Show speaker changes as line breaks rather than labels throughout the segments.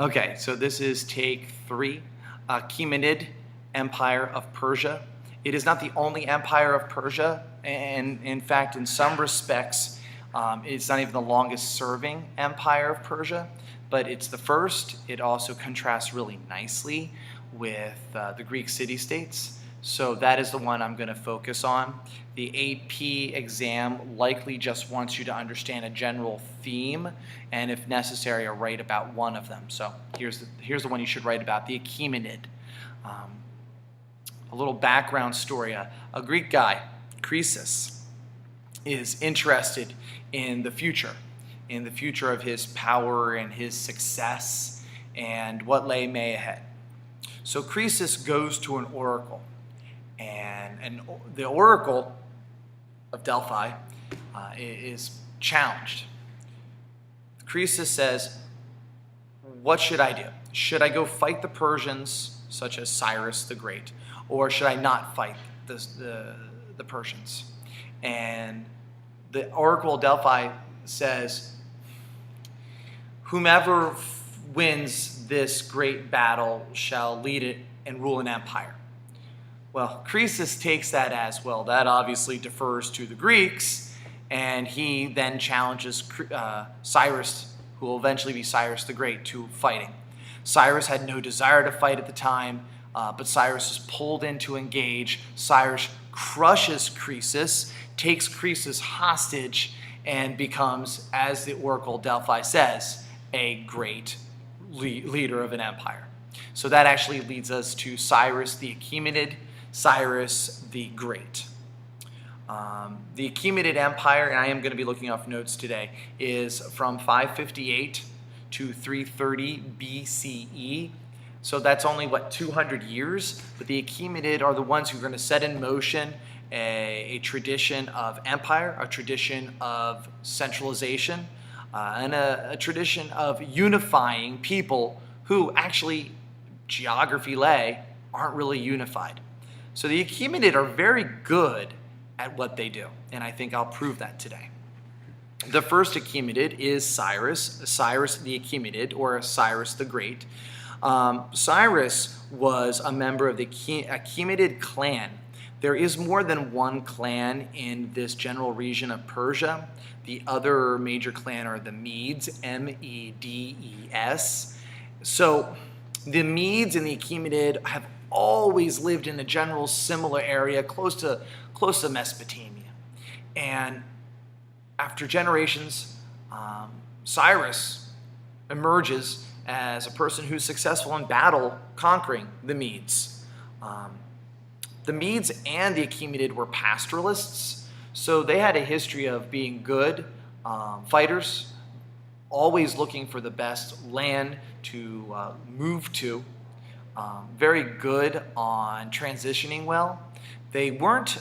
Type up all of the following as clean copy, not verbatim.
Okay, so this is take 3, Achaemenid Empire of Persia. It is not the only empire of Persia, and in fact, in some respects, it's not even the longest serving empire of Persia, but it's the first. It also contrasts really nicely with the Greek city-states. So that is the one I'm going to focus on. The AP exam likely just wants you to understand a general theme, and if necessary, write about one of them. So here's the one you should write about, the Achaemenid. A little background story. A Greek guy, Croesus, is interested in the future of his power and his success and what lay May ahead. So Croesus goes to an oracle. And the oracle of Delphi is challenged. Croesus says, what should I do? Should I go fight the Persians, such as Cyrus the Great, or should I not fight the Persians? And the oracle of Delphi says, whomever wins this great battle shall lead it and rule an empire. Well, Croesus takes that as, well, that obviously defers to the Greeks, and he then challenges Cyrus, who will eventually be Cyrus the Great, to fighting. Cyrus had no desire to fight at the time, but Cyrus is pulled in to engage. Cyrus crushes Croesus, takes Croesus hostage, and becomes, as the Oracle Delphi says, a great leader of an empire. So that actually leads us to Cyrus the Achaemenid, Cyrus the Great. The Achaemenid Empire, and I am going to be looking off notes today, is from 558 to 330 BCE. So that's only, 200 years? But the Achaemenid are the ones who are going to set in motion a tradition of empire, a tradition of centralization, and a tradition of unifying people who actually, geography lay, aren't really unified. So the Achaemenid are very good at what they do, and I think I'll prove that today. The first Achaemenid is Cyrus the Achaemenid, or Cyrus the Great. Cyrus was a member of the Achaemenid clan. There is more than one clan in this general region of Persia. The other major clan are the Medes, M-E-D-E-S. So the Medes and the Achaemenid have always lived in a general similar area close to Mesopotamia. And after generations, Cyrus emerges as a person who's successful in battle conquering the Medes. The Medes and the Achaemenid were pastoralists, so they had a history of being good fighters, always looking for the best land to move to, very good on transitioning well. They weren't,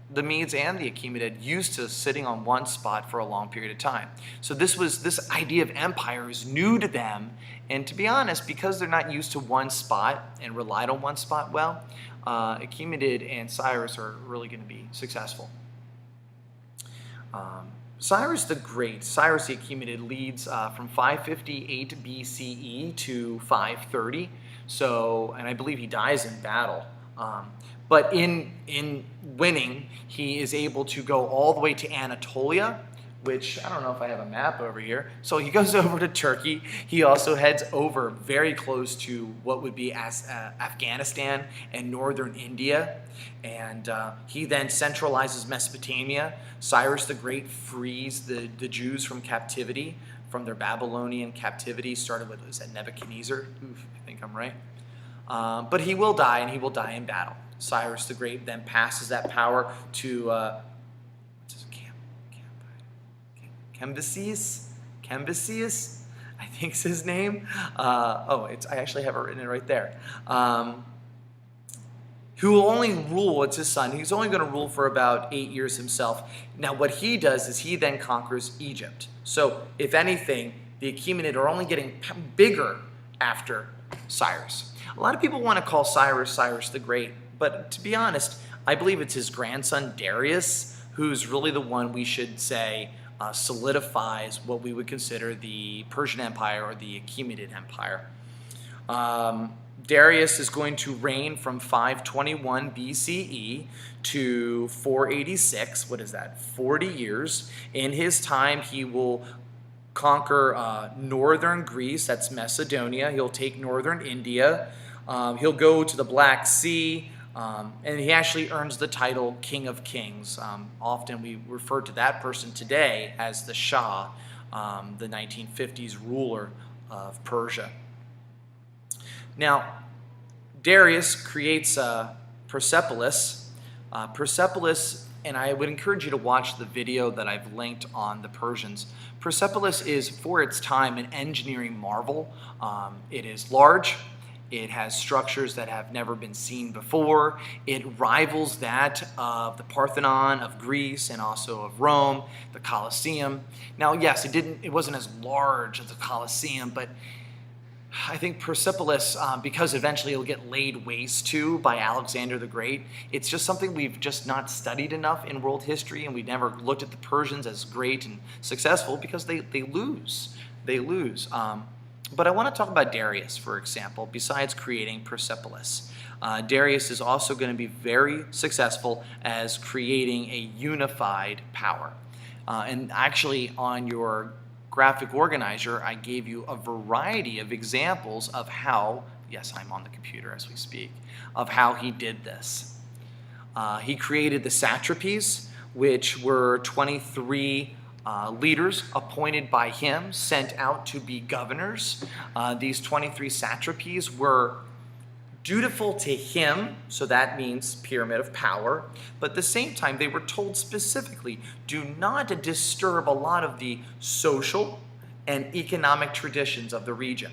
the Medes and the Achaemenid, used to sitting on one spot for a long period of time. So this idea of empire is new to them, and to be honest, because they're not used to one spot and relied on one spot well, Achaemenid and Cyrus are really going to be successful. Cyrus the Great, Cyrus the Achaemenid, leads from 558 BCE to 530. So, and I believe he dies in battle. But in winning, he is able to go all the way to Anatolia, which, I don't know if I have a map over here. So he goes over to Turkey. He also heads over very close to what would be Afghanistan and northern India. And he then centralizes Mesopotamia. Cyrus the Great frees the Jews from captivity, from their Babylonian captivity. Started with, was that Nebuchadnezzar? Oof, I think I'm right. But he will die, and he will die in battle. Cyrus the Great then passes that power to Cambyses, I think is his name. I actually have it written right there. Who will only rule, it's his son, he's only going to rule for about 8 years himself. Now what he does is he then conquers Egypt. So if anything, the Achaemenid are only getting bigger after Cyrus. A lot of people want to call Cyrus the Great, but to be honest, I believe it's his grandson Darius who's really the one we should say solidifies what we would consider the Persian Empire or the Achaemenid Empire. Darius is going to reign from 521 BCE to 486. What is that? 40 years. In his time, he will conquer northern Greece, that's Macedonia. He'll take northern India. He'll go to the Black Sea, and he actually earns the title King of Kings. Often we refer to that person today as the Shah, the 1950s ruler of Persia. Now, Darius creates Persepolis. Persepolis, and I would encourage you to watch the video that I've linked on the Persians. Persepolis is, for its time, an engineering marvel. It is large. It has structures that have never been seen before. It rivals that of the Parthenon of Greece and also of Rome, the Colosseum. Now, yes, it wasn't as large as the Colosseum, but I think Persepolis, because eventually it'll get laid waste to by Alexander the Great, it's just something we've just not studied enough in world history, and we've never looked at the Persians as great and successful because they lose. They lose. But I want to talk about Darius, for example, besides creating Persepolis. Darius is also going to be very successful as creating a unified power. And actually, on your graphic organizer, I gave you a variety of examples of how, yes, I'm on the computer as we speak, of how he did this. He created the satrapies, which were 23 leaders appointed by him, sent out to be governors. These 23 satrapies were dutiful to him, so that means pyramid of power, but at the same time they were told specifically, do not disturb a lot of the social and economic traditions of the region.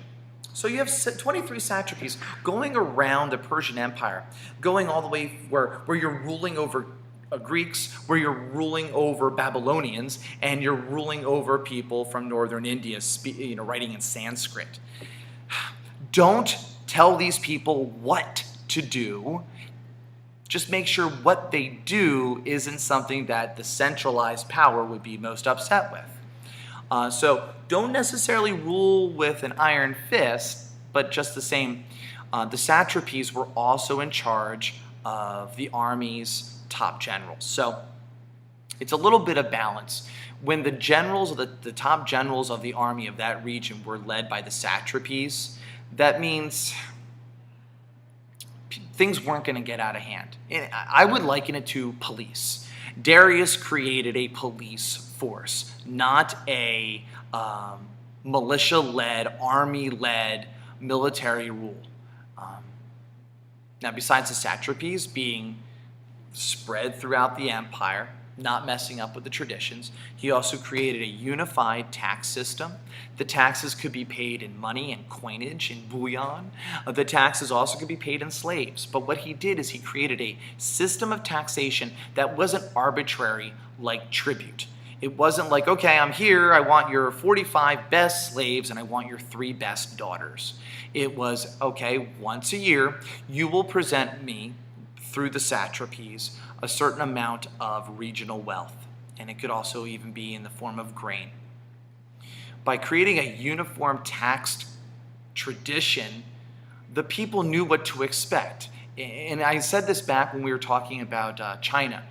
So you have 23 satrapies going around the Persian Empire, going all the way where you're ruling over Greeks, where you're ruling over Babylonians, and you're ruling over people from northern India, writing in Sanskrit. Don't tell these people what to do. Just make sure what they do isn't something that the centralized power would be most upset with. So don't necessarily rule with an iron fist, but just the same, the satrapies were also in charge of the army's top generals. So it's a little bit of balance. When the generals, the top generals of the army of that region were led by the satrapies, that means things weren't going to get out of hand. I would liken it to police. Darius created a police force, not a militia-led, army-led military rule. Now, besides the satrapies being spread throughout the empire, not messing up with the traditions, he also created a unified tax system. The taxes could be paid in money and coinage, in bullion. The taxes also could be paid in slaves. But what he did is he created a system of taxation that wasn't arbitrary like tribute. It wasn't like, okay, I'm here, I want your 45 best slaves and I want your 3 best daughters. It was, okay, once a year, you will present me through the satrapies a certain amount of regional wealth, and it could also even be in the form of grain. By creating a uniform tax tradition, the people knew what to expect. And I said this back when we were talking about China.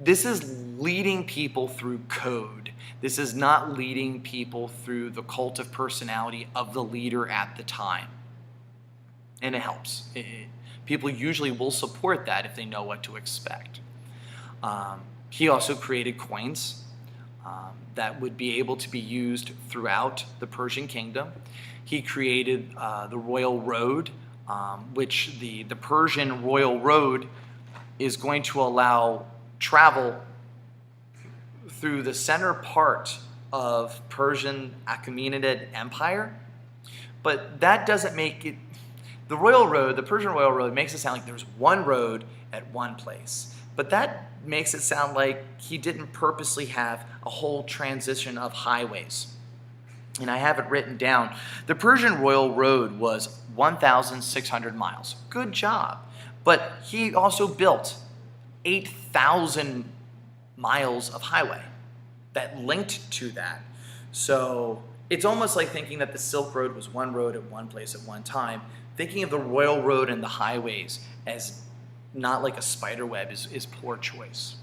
This is leading people through code. This is not leading people through the cult of personality of the leader at the time. And it helps. People usually will support that if they know what to expect. He also created coins that would be able to be used throughout the Persian kingdom. He created the royal road, which the Persian royal road is going to allow travel through the center part of Persian Achaemenid Empire. But that doesn't make it. The royal road, the Persian royal road, makes it sound like there's one road at one place. But that makes it sound like he didn't purposely have a whole transition of highways. And I have it written down. The Persian royal road was 1,600 miles. Good job. But he also built 8,000 miles of highway that linked to that. So It's almost like thinking that the Silk Road was one road at one place at one time. Thinking of the Royal Road and the highways as not like a spider web is poor choice.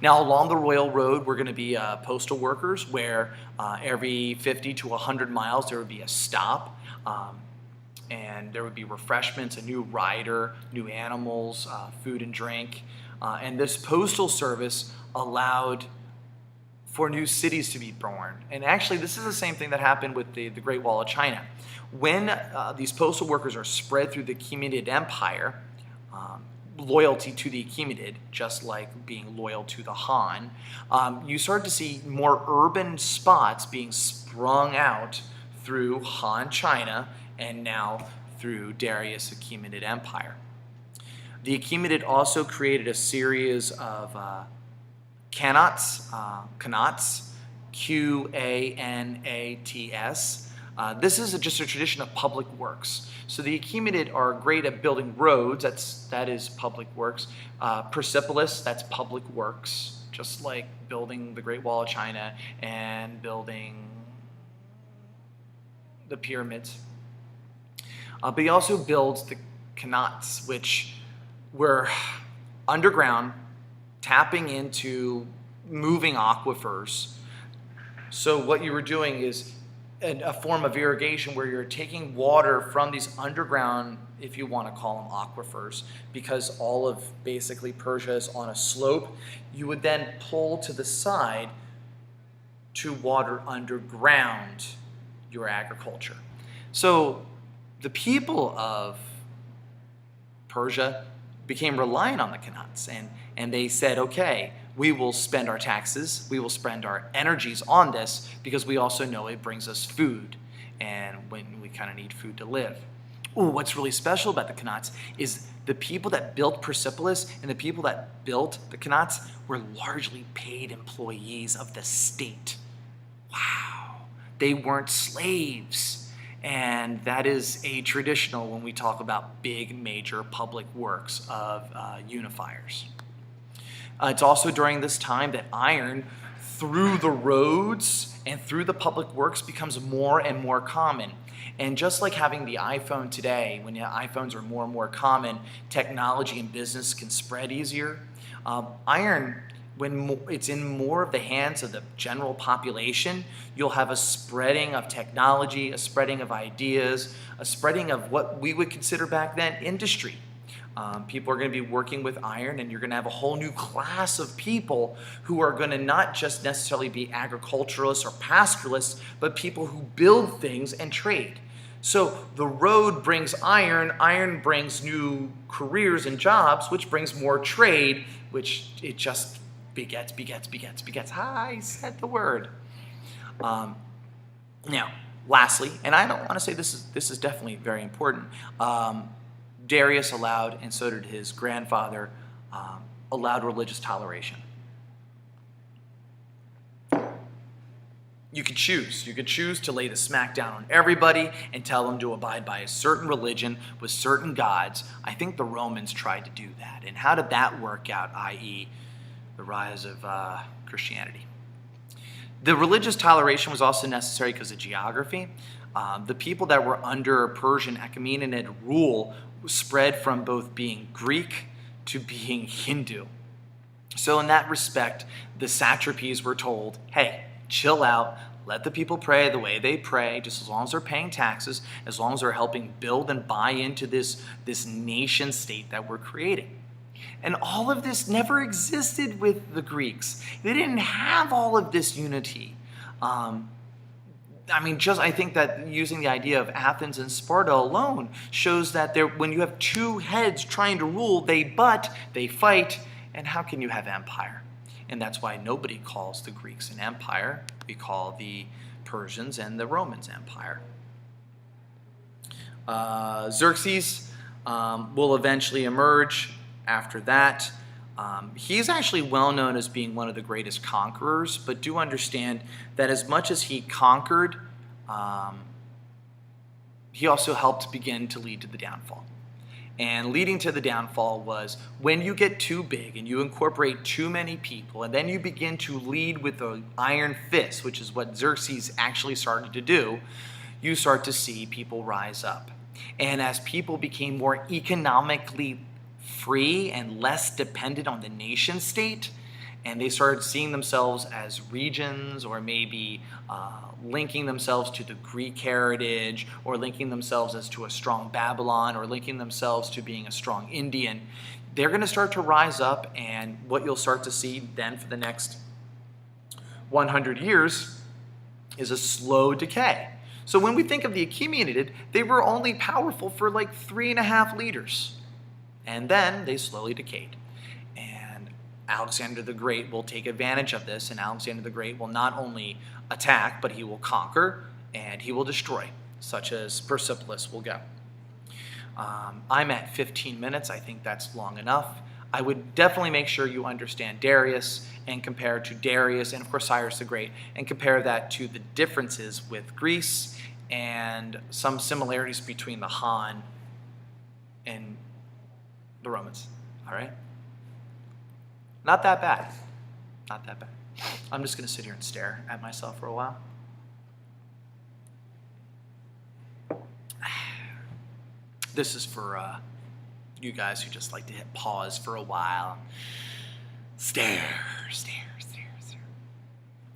Now, along the Royal Road, we're going to be postal workers, where every 50 to 100 miles there would be a stop, and there would be refreshments, a new rider, new animals, food and drink. And this postal service allowed for new cities to be born. And actually, this is the same thing that happened with the Great Wall of China. When these postal workers are spread through the Achaemenid Empire, loyalty to the Achaemenid, just like being loyal to the Han, you start to see more urban spots being sprung out through Han China and now through Darius' Achaemenid Empire. The Achaemenid also created a series of qanats, Qanats. This is just a tradition of public works. So the Achaemenid are great at building roads, that is public works. Persepolis, that's public works, just like building the Great Wall of China and building the pyramids. But he also builds the qanats, which were underground, tapping into moving aquifers. So what you were doing is a form of irrigation where you're taking water from these underground, if you want to call them aquifers, because all of basically Persia is on a slope. You would then pull to the side to water underground your agriculture. So the people of Persia became reliant on the qanats, and they said, okay, we will spend our taxes, we will spend our energies on this because we also know it brings us food, and when we kind of need food to live. Ooh, what's really special about the qanats is the people that built Persepolis and the people that built the qanats were largely paid employees of the state. Wow, they weren't slaves. And that is a traditional when we talk about big major public works of unifiers. It's also during this time that iron through the roads and through the public works becomes more and more common. And just like having the iPhone today, when iPhones are more and more common, technology and business can spread easier. Iron, when it's in more of the hands of the general population, you'll have a spreading of technology, a spreading of ideas, a spreading of what we would consider back then industry. People are going to be working with iron, and you're going to have a whole new class of people who are going to not just necessarily be agriculturalists or pastoralists, but people who build things and trade. So the road brings iron brings new careers and jobs, which brings more trade, which it just begets. I said the word. Now, lastly, and I don't want to say this is definitely very important, Darius allowed, and so did his grandfather, allowed religious toleration. You could choose. You could choose to lay the smack down on everybody and tell them to abide by a certain religion with certain gods. I think the Romans tried to do that. And how did that work out, i.e., the rise of Christianity? The religious toleration was also necessary because of geography. The people that were under Persian Achaemenid rule spread from both being Greek to being Hindu. So in that respect, the satrapies were told, hey, chill out, let the people pray the way they pray, just as long as they're paying taxes, as long as they're helping build and buy into this nation state that we're creating. And all of this never existed with the Greeks. They didn't have all of this unity. I think that using the idea of Athens and Sparta alone shows that when you have two heads trying to rule, they butt, they fight, and how can you have empire? And that's why nobody calls the Greeks an empire. We call the Persians and the Romans empire. Xerxes will eventually emerge after that. He's actually well known as being one of the greatest conquerors, but do understand that as much as he conquered, he also helped begin to lead to the downfall. And leading to the downfall was when you get too big and you incorporate too many people, and then you begin to lead with the iron fist, which is what Xerxes actually started to do, you start to see people rise up. And as people became more economically free and less dependent on the nation state, and they started seeing themselves as regions, or maybe linking themselves to the Greek heritage, or linking themselves as to a strong Babylon, or linking themselves to being a strong Indian, they're going to start to rise up. And what you'll start to see then for the next 100 years is a slow decay. So when we think of the Achaemenid, they were only powerful for like 3.5 leaders. And then they slowly decayed. And Alexander the Great will take advantage of this, and Alexander the Great will not only attack, but he will conquer and he will destroy, such as Persepolis will go. I'm at 15 minutes. I think that's long enough. I would definitely make sure you understand Darius and compare to Darius and, of course, Cyrus the Great, and compare that to the differences with Greece and some similarities between the Han and the Romans. All right? Not that bad. Not that bad. I'm just going to sit here and stare at myself for a while. This is for you guys who just like to hit pause for a while. Stare, stare, stare, stare.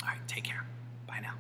All right, take care. Bye now.